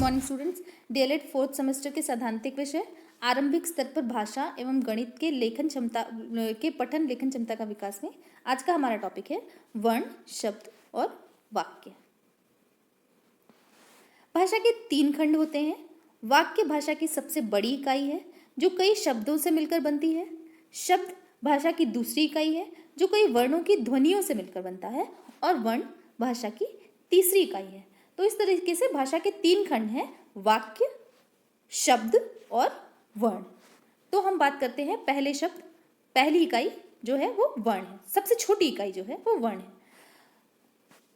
Morning students, DElEd fourth semester के सैद्धांतिक विषय आरंभिक स्तर पर भाषा एवं गणित के लेखन क्षमता के पठन लेखन क्षमता का विकास में आज का हमारा टॉपिक है वर्ण, शब्द और वाक्य। भाषा के 3 खंड होते हैं। वाक्य भाषा की सबसे बड़ी इकाई है जो कई शब्दों से मिलकर बनती है। शब्द भाषा की दूसरी इकाई है जो कई वर्णों की ध्वनियों से मिलकर बनता है और वर्ण भाषा की तीसरी इकाई है। तो इस तरीके से भाषा के 3 खंड हैं, वाक्य, शब्द और वर्ण। तो हम बात करते हैं पहले शब्द, पहली इकाई जो है वो वर्ण है, सबसे छोटी इकाई जो है वो वर्ण है।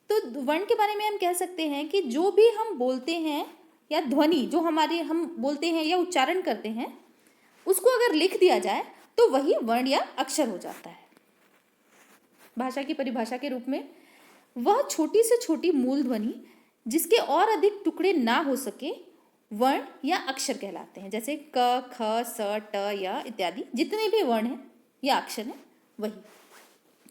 तो वर्ण के बारे में हम कह सकते हैं कि जो भी हम बोलते हैं या ध्वनि जो हम बोलते हैं या उच्चारण करते हैं उसको अगर लिख दिया जाए तो वही वर्ण या अक्षर हो जाता है। भाषा की परिभाषा के रूप में वह छोटी से छोटी मूल ध्वनि जिसके और अधिक टुकड़े ना हो सके वर्ण या अक्षर कहलाते हैं। जैसे क, ख, स, ट, य इत्यादि जितने भी वर्ण हैं या अक्षर हैं वही।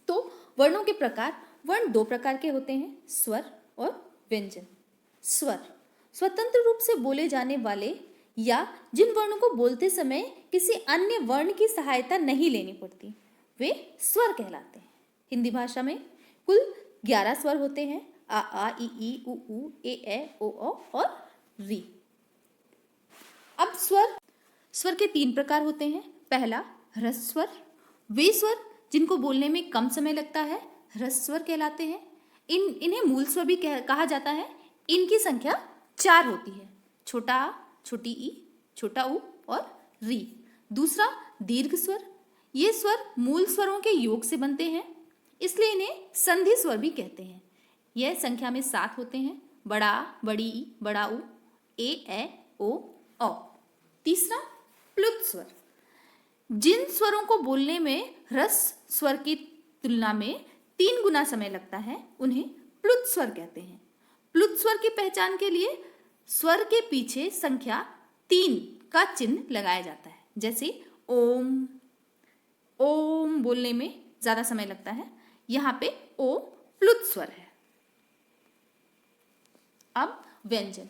तो वर्णों के प्रकार, वर्ण 2 प्रकार के होते हैं, स्वर और व्यंजन। स्वर स्वतंत्र रूप से बोले जाने वाले या जिन वर्णों को बोलते समय किसी अन्य वर्ण की सहायता नहीं लेनी पड़ती वे स्वर कहलाते हैं। हिंदी भाषा में कुल 11 स्वर होते हैं, आ ई उ ए ओ और री। अब स्वर के 3 प्रकार होते हैं। पहला ह्रस्व स्वर, वे स्वर जिनको बोलने में कम समय लगता है ह्रस्व स्वर कहलाते हैं। इन्हें मूल स्वर भी कहा जाता है। इनकी संख्या 4 होती है, छोटा आ, छोटी ई, छोटा उ और री। दूसरा दीर्घ स्वर, ये स्वर मूल स्वरों के योग से बनते हैं इसलिए इन्हें संधि स्वर भी कहते हैं। यह संख्या में 7 होते हैं, बड़ा आ, बड़ी ई, बड़ा उ, ए ओ औ। तीसरा प्लुत स्वर, जिन स्वरों को बोलने में ह्रस्व स्वर की तुलना में 3 गुना समय लगता है उन्हें प्लुत स्वर कहते हैं। प्लुत स्वर की पहचान के लिए स्वर के पीछे संख्या 3 का चिन्ह लगाया जाता है। जैसे ओम, ओम बोलने में ज्यादा समय लगता है, यहाँ पे ओ प्लुत स्वर है। अब व्यंजन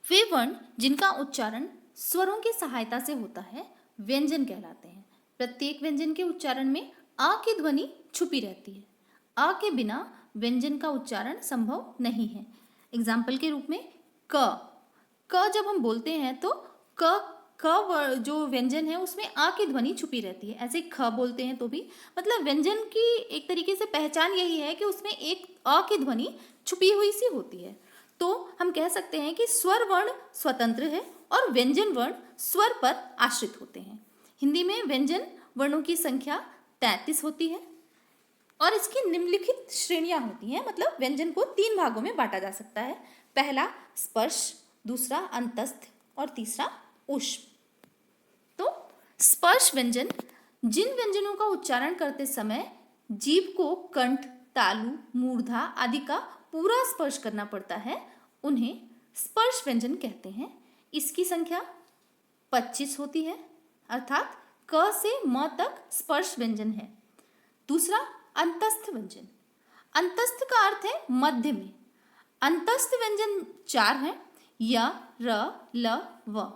वे वर्ण जिनका उच्चारण स्वरों की सहायता से होता है व्यंजन कहलाते हैं। प्रत्येक व्यंजन के उच्चारण में आ की ध्वनि छुपी रहती है। आ के बिना व्यंजन का उच्चारण संभव नहीं है। एग्जाम्पल के रूप में क जब हम बोलते हैं तो क जो व्यंजन है उसमें आ की ध्वनि छुपी रहती है। ऐसे ख बोलते हैं तो भी मतलब व्यंजन की एक तरीके से पहचान यही है कि उसमें एक आ की ध्वनि छुपी हुई सी होती है। तो हम कह सकते हैं कि स्वर वर्ण स्वतंत्र है और व्यंजन वर्ण स्वर पर आश्रित होते हैं। हिंदी में व्यंजन वर्णों की संख्या 33 होती है और इसकी निम्नलिखित श्रेणियां होती हैं। मतलब व्यंजन को 3 भागों में बांटा जा सकता है। पहला स्पर्श, दूसरा अंतस्थ और तीसरा ऊष्म। तो स्पर्श व्यंजन जिन व्यंजनों का उच्चारण करते समय जीभ को कंठ, तालु, मूर्धा आदि का पूरा स्पर्श करना पड़ता है उन्हें स्पर्श व्यंजन कहते हैं। इसकी संख्या 25 होती है, अर्थात क से म तक स्पर्श व्यंजन है। दूसरा अंतस्थ व्यंजन, अंतस्थ का अर्थ है मध्य में। अंतस्थ व्यंजन 4 हैं, य, र, ल, व।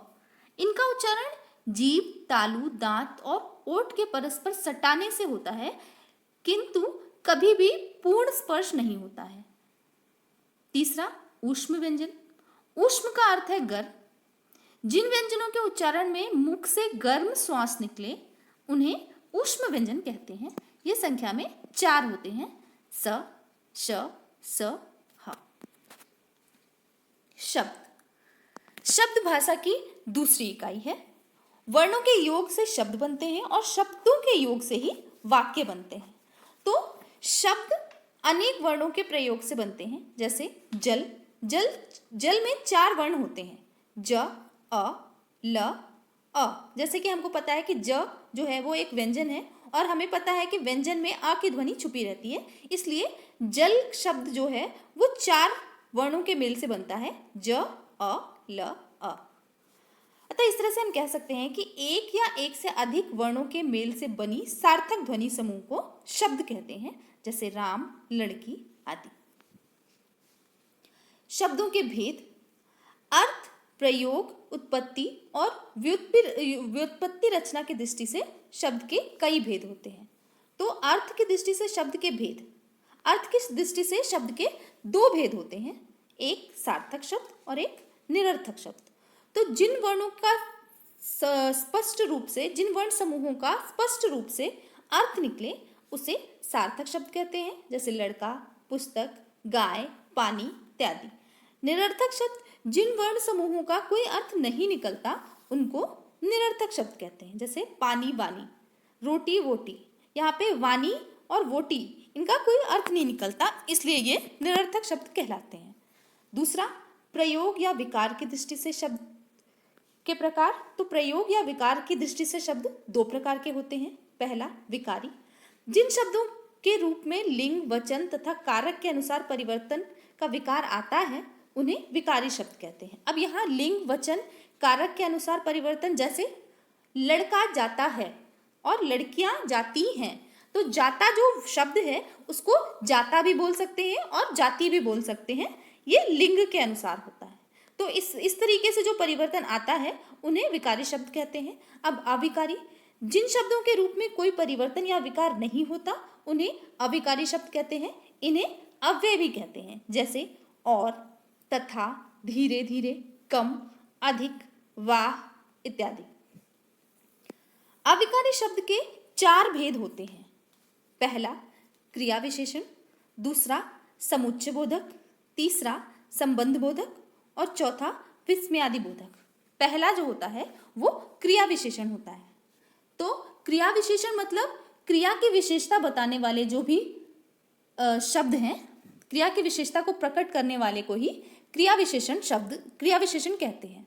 इनका उच्चारण जीभ, तालु, दांत और ओठ के परस्पर सटाने से होता है किंतु कभी भी पूर्ण स्पर्श नहीं होता है। तीसरा ऊष्म व्यंजन, ऊष्म का अर्थ है गर्म। जिन व्यंजनों के उच्चारण में मुख से गर्म श्वास निकले उन्हें ऊष्म व्यंजन कहते हैं। ये संख्या में 4 होते हैं, स, श, स, ह। शब्द भाषा की दूसरी इकाई है। वर्णों के योग से शब्द बनते हैं और शब्दों के योग से ही वाक्य बनते हैं। तो शब्द अनेक वर्णों के प्रयोग से बनते हैं। जैसे जल में 4 वर्ण होते हैं, ज, अ, ल, अ। जैसे कि हमको पता है कि ज जो है वो एक व्यंजन है और हमें पता है कि व्यंजन में आ की ध्वनि छुपी रहती है, इसलिए जल शब्द जो है वो 4 वर्णों के मेल से बनता है, ज, अ, ल, अ। अतः इस तरह से हम कह सकते हैं कि एक या एक से अधिक वर्णों के मेल से बनी सार्थक ध्वनि समूह को शब्द कहते हैं, जैसे राम, लड़की आदि। शब्दों के भेद, अर्थ, प्रयोग, उत्पत्ति और व्युत्पत्ति रचना की दृष्टि से शब्द के कई भेद होते हैं। तो अर्थ की दृष्टि से शब्द के भेद, अर्थ की दृष्टि से शब्द के दो भेद होते हैं, एक सार्थक शब्द और एक निरर्थक शब्द। तो जिन वर्णों का स्पष्ट रूप से, जिन वर्ण समूहों का स्पष्ट रूप से अर्थ निकले उसे सार्थक शब्द कहते हैं, जैसे लड़का, पुस्तक, गाय, पानी इत्यादि। निरर्थक शब्द जिन वर्ण समूहों का कोई अर्थ नहीं निकलता उनको निरर्थक शब्द कहते हैं, जैसे पानी, वानी, रोटी, वोटी। यहाँ पे वानी और वोटी इनका कोई अर्थ नहीं निकलता, इसलिए ये निरर्थक शब्द कहलाते हैं। दूसरा, प्रयोग या विकार की दृष्टि से शब्द के प्रकार। तो प्रयोग या विकार की दृष्टि से शब्द दो प्रकार के होते हैं। पहला, विकारी, जिन शब्दों के रूप में लिंग, वचन तथा कारक के अनुसार परिवर्तन का विकार आता है उन्हें विकारी शब्द कहते हैं। अब यहाँ लिंग, वचन, कारक के अनुसार परिवर्तन, जैसे लड़का जाता है और लड़कियां जाती हैं, तो जाता जो शब्द है उसको जाता भी बोल सकते हैं और जाति भी बोल सकते हैं, ये लिंग के अनुसार होता है। तो इस तरीके से जो परिवर्तन आता है उन्हें विकारी शब्द कहते हैं। अब अविकारी, जिन शब्दों के रूप में कोई परिवर्तन या विकार नहीं होता उन्हें अविकारी शब्द कहते हैं। इन्हें अव्यय भी कहते हैं, जैसे और, तथा, धीरे धीरे, कम, अधिक, वाह इत्यादि। अविकारी शब्द के चार भेद होते हैं। पहला, क्रिया विशेषण, दूसरा समुच्चय बोधक, तीसरा संबंध बोधक और चौथा विस्मयादि बोधक। पहला जो होता है वो क्रिया विशेषण होता है। तो क्रिया विशेषण मतलब क्रिया की विशेषता बताने वाले जो भी शब्द हैं, क्रिया की विशेषता को प्रकट करने वाले को ही क्रिया विशेषण कहते हैं।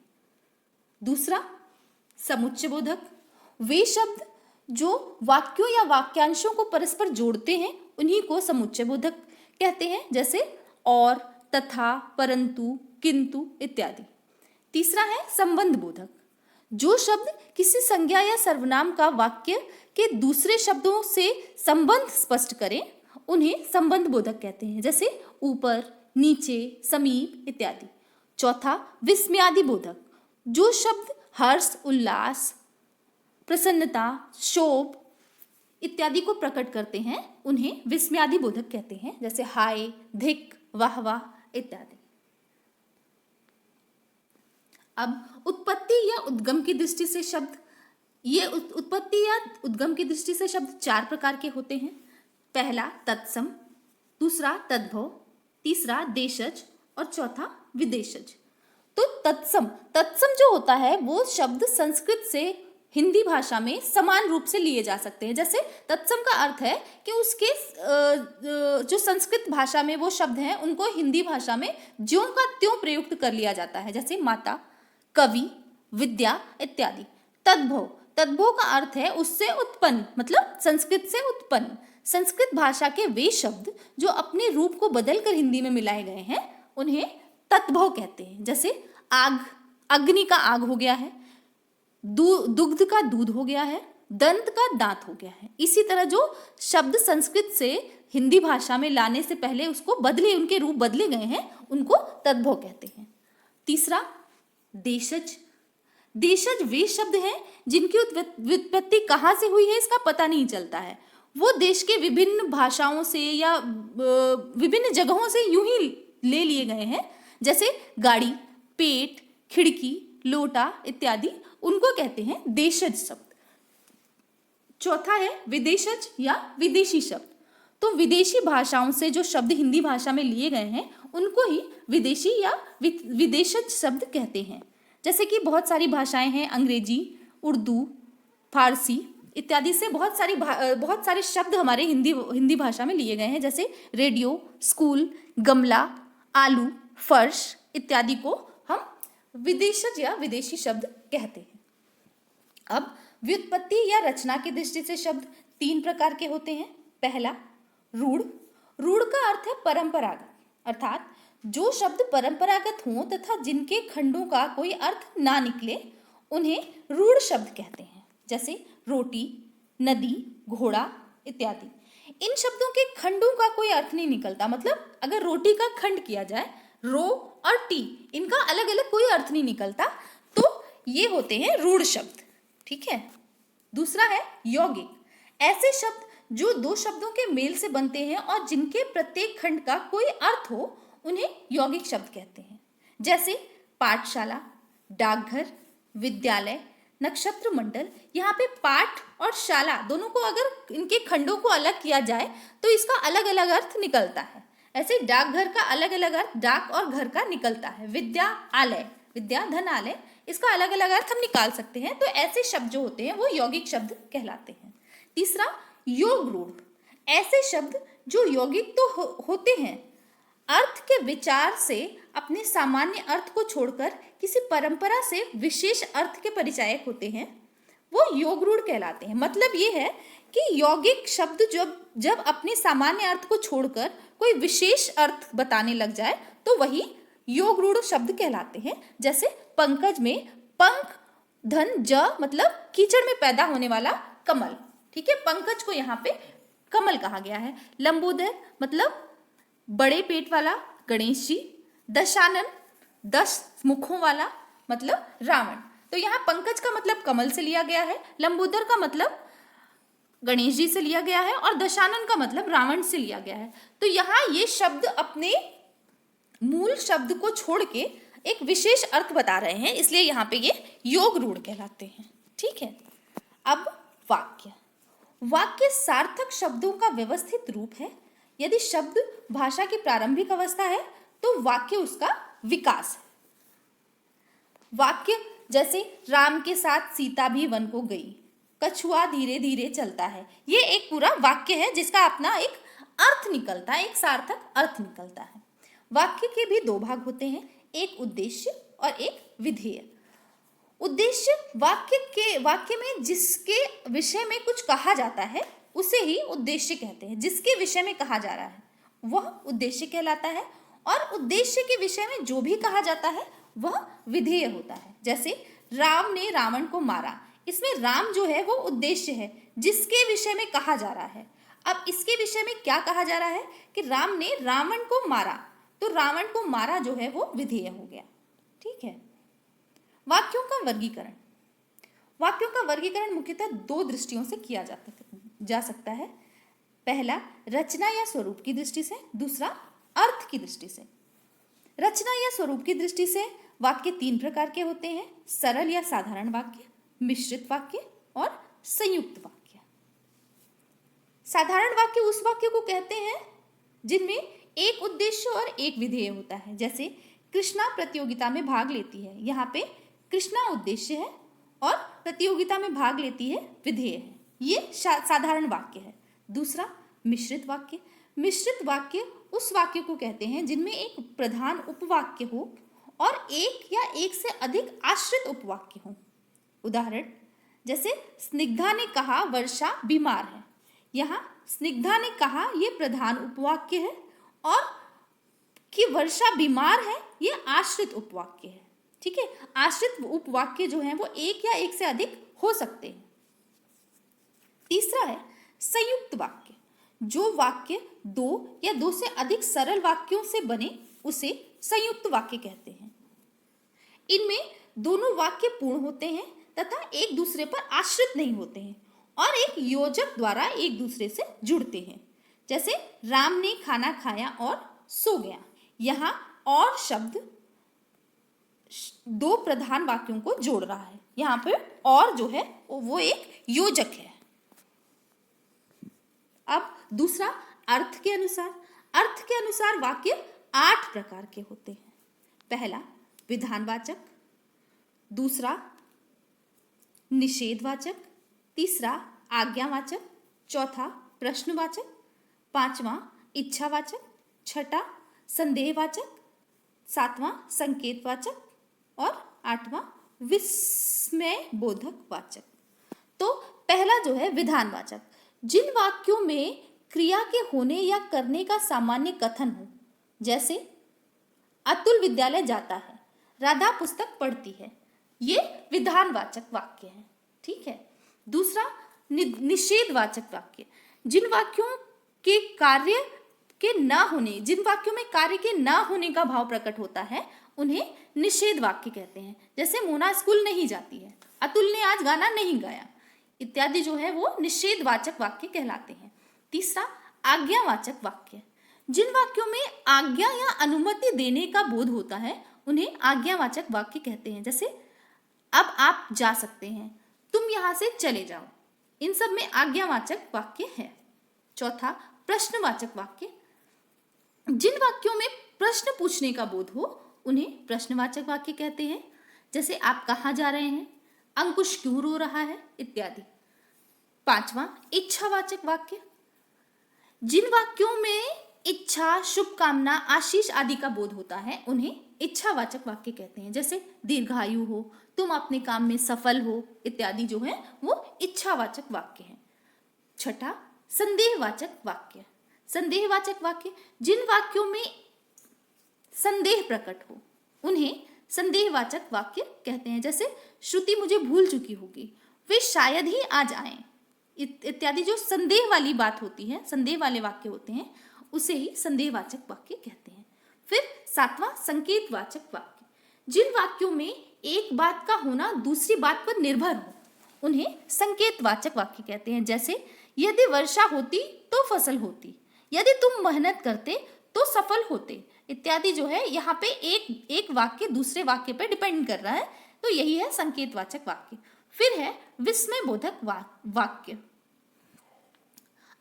दूसरा, समुच्चय बोधक, वे शब्द जो वाक्यों या वाक्यांशों को परस्पर जोड़ते हैं उन्हीं को समुच्चय बोधक कहते हैं, जैसे और, तथा, परंतु, किंतु इत्यादि। तीसरा है संबंध बोधक, जो शब्द किसी संज्ञा या सर्वनाम का वाक्य के दूसरे शब्दों से संबंध स्पष्ट करें उन्हें संबंध बोधक कहते हैं, जैसे ऊपर, नीचे, समीप इत्यादि। चौथा, विस्मयादि बोधक, जो शब्द हर्ष, उल्लास, प्रसन्नता, शोभ इत्यादि को प्रकट करते हैं उन्हें विस्मयादि बोधक कहते हैं, जैसे हाय, धिक, वाह वाह इत्यादि। अब उत्पत्ति या उद्गम की दृष्टि से शब्द, ये उत्पत्ति या उद्गम की दृष्टि से शब्द चार प्रकार के होते हैं। पहला, तत्सम, दूसरा तद्भव, तीसरा देशज और चौथा विदेशज। तो तत्सम जो होता है वो शब्द संस्कृत से हिंदी भाषा में समान रूप से लिए जा सकते हैं। जैसे तत्सम का अर्थ है कि उसके जो संस्कृत भाषा में वो शब्द हैं उनको हिंदी भाषा में ज्यों का त्यों प्रयुक्त कर लिया जाता है, जैसे माता, कवि, विद्या इत्यादि। तद्भव का अर्थ है उससे उत्पन्न, मतलब संस्कृत से उत्पन्न। संस्कृत भाषा के वे शब्द जो अपने रूप को बदलकर हिंदी में मिलाए गए हैं उन्हें तद्भव कहते हैं, जैसे आग, अग्नि का आग हो गया है, दुग्ध का दूध हो गया है, दंत का दांत हो गया है। इसी तरह जो शब्द संस्कृत से हिंदी भाषा में लाने से पहले उसको उनके रूप बदले गए हैं उनको तद्भव कहते हैं। तीसरा, देशज वे शब्द हैं जिनकी व्युत्पत्ति कहाँ से हुई है इसका पता नहीं चलता है। वो देश के विभिन्न भाषाओं से या विभिन्न जगहों से यूं ही ले लिए गए हैं, जैसे गाड़ी, पेट, खिड़की, लोटा इत्यादि, उनको कहते हैं देशज शब्द। चौथा है विदेशज या विदेशी शब्द। तो विदेशी भाषाओं से जो शब्द हिंदी भाषा में लिए गए हैं उनको ही विदेशी या विदेशज शब्द कहते हैं। जैसे कि बहुत सारी भाषाएं हैं, अंग्रेजी, उर्दू, फारसी इत्यादि से बहुत सारे शब्द हमारे हिंदी भाषा में लिए गए हैं, जैसे रेडियो, स्कूल, गमला, आलू, फर्श इत्यादि को हम विदेशज या विदेशी शब्द कहते हैं। अब व्युत्पत्ति या रचना की दृष्टि से शब्द तीन प्रकार के होते हैं। पहला, रूढ़ का अर्थ है परंपरागत, अर्थात जो शब्द परंपरागत हों तथा जिनके खंडों का कोई अर्थ ना निकले उन्हें रूढ़ शब्द कहते हैं, जैसे रोटी, नदी, घोड़ा इत्यादि। इन शब्दों के खंडों का कोई अर्थ नहीं निकलता, मतलब अगर रोटी का खंड किया जाए, रो और टी, इनका अलग अलग कोई अर्थ नहीं निकलता, तो ये होते हैं रूढ़ शब्द। ठीक है। दूसरा है यौगिक, ऐसे शब्द जो दो शब्दों के मेल से बनते हैं और जिनके प्रत्येक खंड का कोई अर्थ हो, उन्हें यौगिक शब्द कहते हैं। जैसे पाठशाला, डाकघर, विद्यालय, नक्षत्र मंडल। यहाँ पे पाठ और शाला दोनों को अगर इनके खंडों को अलग किया जाए तो इसका अलग अलग अर्थ निकलता है। ऐसे डाकघर का अलग अलग अर्थ डाक और घर का निकलता है। विद्यालय, विद्या धन आलय, इसका अलग अलग अर्थ हम निकाल सकते हैं। तो ऐसे शब्द जो होते हैं वो यौगिक शब्द कहलाते हैं। तीसरा योग रूढ़, ऐसे शब्द जो यौगिक तो होते हैं, अर्थ के विचार से अपने सामान्य अर्थ को छोड़कर किसी परंपरा से विशेष अर्थ के परिचायक होते हैं, वो योग रूढ़ कहलाते हैं। मतलब ये है कि यौगिक शब्द जब अपने सामान्य अर्थ को छोड़कर कोई विशेष अर्थ बताने लग जाए तो वही योग रूढ़ शब्द कहलाते हैं। जैसे पंकज में पंख धन ज मतलब कीचड़ में पैदा होने वाला कमल। ठीक है, पंकज को यहाँ पे कमल कहा गया है। लंबोदर मतलब बड़े पेट वाला गणेश जी। दशानन 10 मुखों वाला मतलब रावण। तो यहाँ पंकज का मतलब कमल से लिया गया है, लंबोदर का मतलब गणेश जी से लिया गया है और दशानन का मतलब रावण से लिया गया है। तो यहाँ ये शब्द अपने मूल शब्द को छोड़ के एक विशेष अर्थ बता रहे हैं, इसलिए यहाँ पे ये योग रूढ़ कहलाते हैं। ठीक है। अब वाक्य, वाक्य सार्थक शब्दों का व्यवस्थित रूप है। यदि शब्द भाषा की प्रारंभिक अवस्था है तो वाक्य उसका विकास है। वाक्य जैसे राम के साथ सीता भी वन को गई, कछुआ धीरे धीरे चलता है, ये एक पूरा वाक्य है जिसका अपना एक अर्थ निकलता है, एक सार्थक अर्थ निकलता है। वाक्य के भी दो भाग होते हैं, एक उद्देश्य और एक विधेय। उद्देश्य वाक्य में जिसके विषय में कुछ कहा जाता है उसे ही उद्देश्य कहते हैं। जिसके विषय में कहा जा रहा है वह उद्देश्य कहलाता है, और उद्देश्य के विषय में जो भी कहा जाता है वह विधेय होता है। जैसे राम ने रावण को मारा, इसमें राम जो है वो उद्देश्य है जिसके विषय में कहा जा रहा है। अब इसके विषय में क्या कहा जा रहा है कि राम ने रावण को मारा, तो रावण को मारा जो है वो विधेय हो गया। ठीक है। वाक्यों का वर्गीकरण, वाक्यों का वर्गीकरण मुख्यतः दो दृष्टियों से किया जा सकता है। पहला रचना या स्वरूप की दृष्टि से, दूसरा अर्थ की दृष्टि से। रचना या स्वरूप की दृष्टि से वाक्य 3 प्रकार के होते हैं, सरल या साधारण वाक्य, मिश्रित वाक्य और संयुक्त वाक्य। साधारण वाक्य उस वाक्य को कहते हैं जिनमें एक उद्देश्य और एक विधेय होता है। जैसे कृष्णा प्रतियोगिता में भाग लेती है, यहाँ पे कृष्णा उद्देश्य है और प्रतियोगिता में भाग लेती है विधेय है, ये साधारण वाक्य है। दूसरा मिश्रित वाक्य, मिश्रित वाक्य उस वाक्य को कहते हैं जिनमें एक प्रधान उपवाक्य हो और एक या एक से अधिक आश्रित उपवाक्य हो। उदाहरण जैसे स्निग्धा ने कहा वर्षा बीमार है, यहाँ स्निग्धा ने कहा ये प्रधान उपवाक्य है और कि वर्षा बीमार है ये आश्रित उपवाक्य है। ठीक है, आश्रित उपवाक्य जो हैं वो एक या एक से अधिक हो सकते हैं। तीसरा है संयुक्त वाक्य, जो वाक्य 2 या 2 से अधिक सरल वाक्यों से बने उसे संयुक्त वाक्य कहते हैं। इनमें दोनों वाक्य पूर्ण होते हैं तथा एक दूसरे पर आश्रित नहीं होते हैं और एक योजक द्वारा एक दूसरे से जुड़ते हैं। जैसे राम ने खाना खाया और सो गया, यहाँ और शब्द 2 प्रधान वाक्यों को जोड़ रहा है, यहाँ पर और जो है वो एक योजक है। अब दूसरा अर्थ के अनुसार, अर्थ के अनुसार वाक्य 8 प्रकार के होते हैं। पहला विधानवाचक, दूसरा निषेधवाचक, तीसरा आज्ञावाचक, चौथा प्रश्नवाचक, पांचवा इच्छावाचक, छठा संदेहवाचक, सातवां संकेतवाचक और आठवां विस्मय बोधक वाचक। तो पहला जो है विधानवाचक, जिन वाक्यों में क्रिया के होने या करने का सामान्य कथन हो, जैसे अतुल विद्यालय जाता है, राधा पुस्तक पढ़ती है, ये विधानवाचक वाक्य है। ठीक है। दूसरा निषेधवाचक वाक्य, जिन वाक्यों के कार्य के ना होने, जिन वाक्यों में कार्य के ना होने का भाव प्रकट होता है उन्हें निषेध वाक्य कहते हैं। जैसे मोना स्कूल नहीं जाती है, अतुल ने आज गाना नहीं गाया इत्यादि जो है वो निषेधवाचक वाक्य कहलाते हैं। तीसरा, आज्ञावाचक वाक्य। जिन वाक्यों में आज्ञा या अनुमति देने का बोध होता है उन्हें आज्ञावाचक वाक्य कहते हैं। जैसे अब आप जा सकते हैं, तुम यहाँ से चले जाओ, इन सब में आज्ञावाचक वाक्य है। चौथा, प्रश्नवाचक वाक्य। जिन वाक्यों में प्रश्न पूछने का बोध हो उन्हें प्रश्नवाचक वाक्य कहते हैं। जैसे आप कहाँ जा रहे हैं, अंकुश क्यों रो रहा है इत्यादि। पांचवा, इच्छावाचक वाक्य। जिन वाक्यों में इच्छा, शुभकामना, आशीष आदि का बोध होता है उन्हें इच्छावाचक वाक्य कहते हैं। जैसे दीर्घायु हो, तुम अपने काम में सफल हो इत्यादि जो है वो इच्छावाचक वाक्य है। छठा, संदेहवाचक वाक्य। संदेहवाचक वाक्य, जिन वाक्यों में संदेह प्रकट हो उन्हें संदेहवाचक वाक्य कहते हैं। जैसे श्रुति मुझे भूल चुकी होगी, वे शायद ही आज आए इत्यादि। जो संदेह वाली बात होती है, संदेह वाले वाक्य होते हैं, उसे ही संदेहवाचक वाक्य कहते हैं। फिर सातवां, संकेतवाचक वाक्य। जिन वाक्यों में एक बात का होना दूसरी बात पर निर्भर हो उन्हें संकेतवाचक वाक्य कहते हैं। जैसे यदि वर्षा होती तो फसल होती, यदि तुम मेहनत करते तो सफल होते इत्यादि जो है यहाँ पे एक वाक्य दूसरे वाक्य पे डिपेंड कर रहा है, तो यही है संकेतवाचक वाक्य। फिर है विस्मयबोधक वाक्य।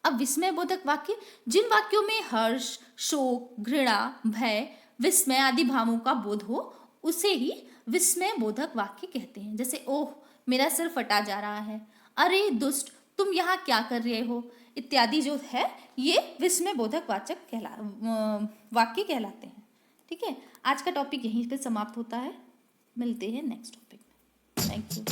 अब विस्मयबोधक वाक्य, जिन वाक्यों में हर्ष, शोक, घृणा, भय, विस्मय आदि भावों का बोध हो उसे ही विस्मयबोधक वाक्य कहते हैं। जैसे ओह मेरा सिर फटा जा रहा है, अरे दुष्ट तुम यहाँ क्या कर रहे हो इत्यादि जो है ये विस्मयबोधक वाक्य कहलाते हैं। ठीक है, आज का टॉपिक यहीं पे समाप्त होता है। मिलते हैं नेक्स्ट टॉपिक में। Thank you.